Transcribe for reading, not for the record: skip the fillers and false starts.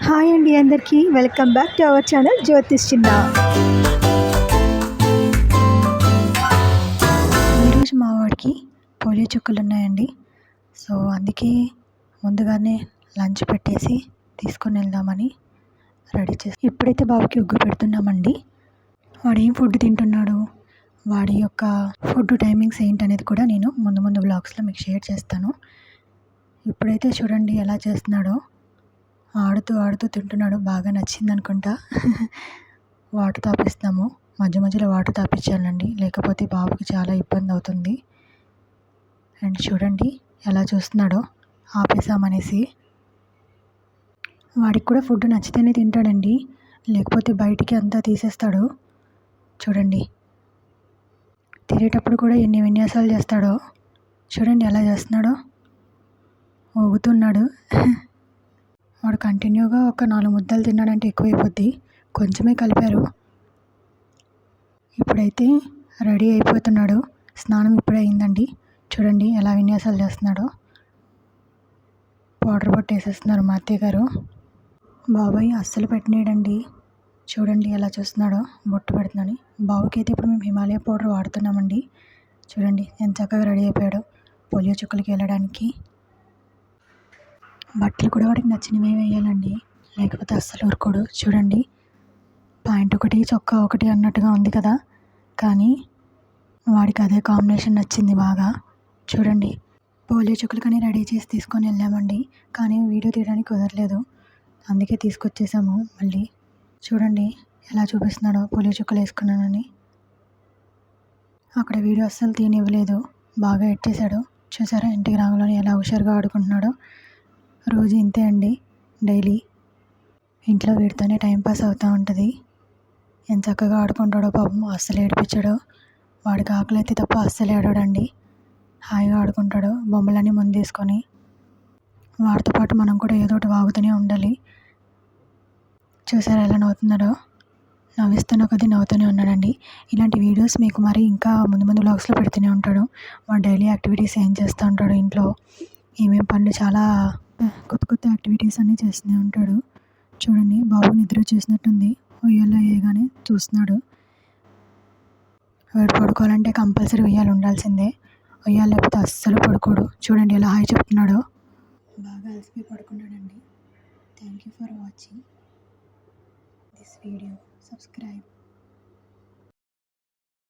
Hi అండి అందరికీ welcome back to our channel జ్యోతిష్ చిన్న. ఈరోజు మా వాడికి పోలియో చుక్కలు ఉన్నాయండి. సో అందుకే ముందుగానే లంచ్ పెట్టేసి తీసుకొని వెళ్దామని రెడీ చేసి ఇప్పుడైతే బాబుకి ఉగ్గు పెడుతున్నామండి. వాడు ఏం ఫుడ్ తింటున్నాడు, వాడి యొక్క ఫుడ్ టైమింగ్స్ ఏంటనేది కూడా నేను ముందు వ్లాగ్స్లో మీకు షేర్ చేస్తాను. ఇప్పుడైతే చూడండి ఎలా చేస్తున్నాడో, ఆడుతూ తింటున్నాడు. బాగా నచ్చింది అనుకుంటా. వాటర్ తాపిస్తాము, మధ్యలో వాటర్ తాపించాలండి, లేకపోతే బాబుకి చాలా ఇబ్బంది అవుతుంది. అండ్ చూడండి ఎలా చూస్తున్నాడో, ఆపేసామనేసి. వాడికి కూడా ఫుడ్ నచ్చితేనే తింటాడండి, లేకపోతే బయటికి అంతా తీసేస్తాడు. చూడండి తినేటప్పుడు కూడా ఎన్ని విన్యాసాలు చేస్తాడో. చూడండి ఎలా చేస్తున్నాడో, ఊగుతున్నాడు. వాడు కంటిన్యూగా ఒక 4 ముద్దలు తిన్నాడంటే ఎక్కువైపోద్ది. కొంచెమే కలిపారు. ఇప్పుడైతే రెడీ అయిపోతున్నాడు. స్నానం ఇప్పుడే అయిందండి. చూడండి ఎలా విన్యాసాలు చేస్తున్నాడో. పౌడర్ బొట్టు వేసేస్తున్నారు మా అత్తయ్య గారు. బాబాయ్ అస్సలు పెట్టనీయడండి. చూడండి ఎలా చూస్తున్నాడో, బొట్టు పెడుతున్నాను. బాబుకి అయితే ఇప్పుడు మేము హిమాలయ పౌడర్ వాడుతున్నామండి. చూడండి ఎంత చక్కగా రెడీ అయిపోయాడు పోలియో చుక్కలకి వెళ్ళడానికి. బట్టలు కూడా వాడికి నచ్చినవే వేయాలండి, లేకపోతే అస్సలు ఊరుకోడు. చూడండి ప్యాంట్ ఒకటి చొక్కా ఒకటి అన్నట్టుగా ఉంది కదా, కానీ వాడికి అదే కాంబినేషన్ నచ్చింది బాగా. చూడండి పోలియో చుక్కలకని రెడీ చేసి తీసుకొని వెళ్ళామండి, కానీ వీడియో తీయడానికి కుదరలేదు, అందుకే తీసుకొచ్చేసాము మళ్ళీ. చూడండి ఎలా చూపిస్తున్నాడో పోలియో చుక్కలు వేసుకున్నానని. అక్కడ వీడియో అస్సలు తీయనివ్వలేదు, బాగా ఎట్టేశాడు. చూసారా ఇంటికి రాగానే ఎలా హుషారుగా ఆడుకుంటున్నాడో. రోజు ఇంతే అండి, డైలీ ఇంట్లో వీడితోనే టైంపాస్ అవుతూ ఉంటుంది. ఎంత చక్కగా ఆడుకుంటాడో పాపం, అస్సలు ఏడిపించాడు. వాడికి ఆకలి అయితే తప్ప అస్సలు ఏడాడండి, హాయిగా ఆడుకుంటాడు బొమ్మలన్నీ ముందేసుకొని. వాడితో పాటు మనం కూడా ఏదో ఒకటి వాగుతూనే ఉండాలి. చూసారా ఎలా నవ్వుతున్నాడో, నవ్విస్తున్న కొద్దీ నవ్వుతూనే ఉన్నాడండి. ఇలాంటి వీడియోస్ మీకు మరి ఇంకా ముందు వ్లాగ్స్లో పెడుతూనే ఉంటాడు. వాడు డైలీ యాక్టివిటీస్ ఏం చేస్తూ ఉంటాడు, ఇంట్లో ఏమేం పనులు, చాలా కొత్త యాక్టివిటీస్ అన్నీ చేస్తూనే ఉంటాడు. చూడండి బాబు నిద్ర చేసినట్టుంది, ఉయ్యాల్లో వేయగానే చూస్తున్నాడు. వాడు పడుకోవాలంటే కంపల్సరీ ఉయ్యాలు ఉండాల్సిందే, ఉయ్యాలు లేకపోతే అస్సలు పడుకోడు. చూడండి ఎలా హాయ్ చెప్తున్నాడో. బాగా అలసిపోయి పడుకున్నాడండి. Thank you for watching this video. Subscribe.